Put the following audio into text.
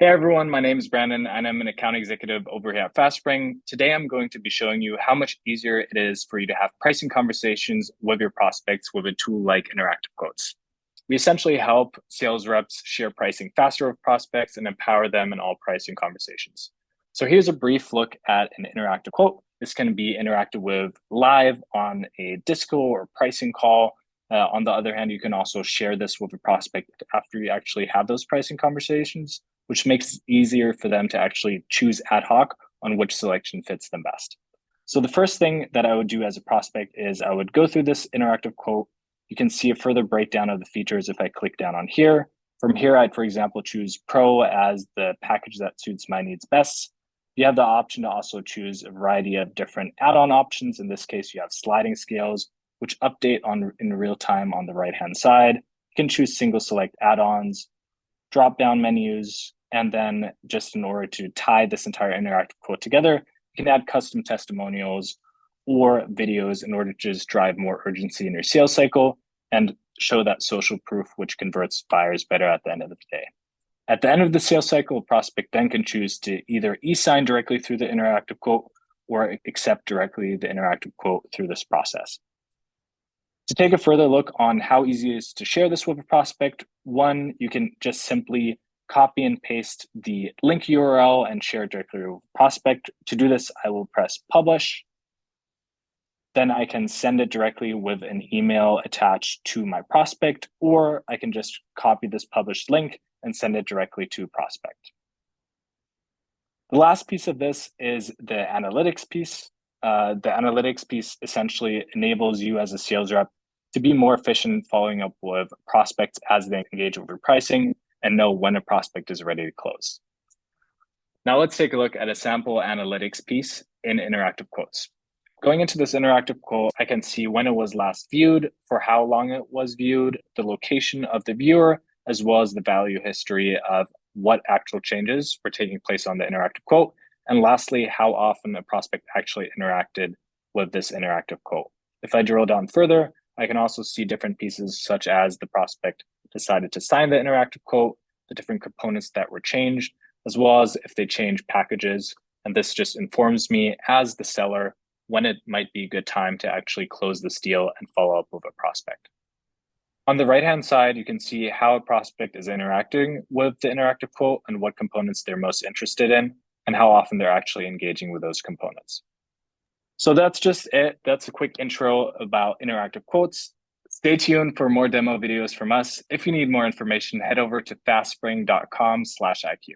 Hey everyone, my name is Brandon and I'm an account executive over here at FastSpring. Today I'm going to be showing you how much easier it is for you to have pricing conversations with your prospects with a tool like interactive quotes. We essentially help sales reps share pricing faster with prospects and empower them in all pricing conversations. So here's a brief look at an interactive quote. This can be interacted with live on a disco or pricing call. On the other hand, you can also share this with a prospect after you actually have those pricing conversations, which makes it easier for them to actually choose ad hoc on which selection fits them best. So the first thing that I would do as a prospect is I would go through this interactive quote. You can see a further breakdown of the features if I click down on here. From here, I'd, for example, choose Pro as the package that suits my needs best. You have the option to also choose a variety of different add-on options. In this case, you have sliding scales, which update in real time on the right-hand side. You can choose single select add-ons, drop-down menus, and then just in order to tie this entire interactive quote together, you can add custom testimonials or videos in order to just drive more urgency in your sales cycle and show that social proof, which converts buyers better at the end of the day. At the end of the sales cycle, a prospect then can choose to either e-sign directly through the interactive quote or accept directly the interactive quote through this process. To take a further look on how easy it is to share this with a prospect, one, you can just simply copy and paste the link URL and share it directly with a prospect. To do this, I will press publish. Then I can send it directly with an email attached to my prospect, or I can just copy this published link and send it directly to a prospect. The last piece of this is the analytics piece. The analytics piece essentially enables you as a sales rep to be more efficient following up with prospects as they engage with your pricing and know when a prospect is ready to close. Now let's take a look at a sample analytics piece in interactive quotes. Going into this interactive quote, I can see when it was last viewed, for how long it was viewed, the location of the viewer, as well as the value history of what actual changes were taking place on the interactive quote. And lastly, how often a prospect actually interacted with this interactive quote. If I drill down further, I can also see different pieces such as the prospect decided to sign the interactive quote, the different components that were changed, as well as if they change packages. And this just informs me as the seller when it might be a good time to actually close this deal and follow up with a prospect. On the right-hand side, you can see how a prospect is interacting with the interactive quote and what components they're most interested in and how often they're actually engaging with those components. So that's just it. That's a quick intro about interactive quotes. Stay tuned for more demo videos from us. If you need more information, head over to fastspring.com/IQ.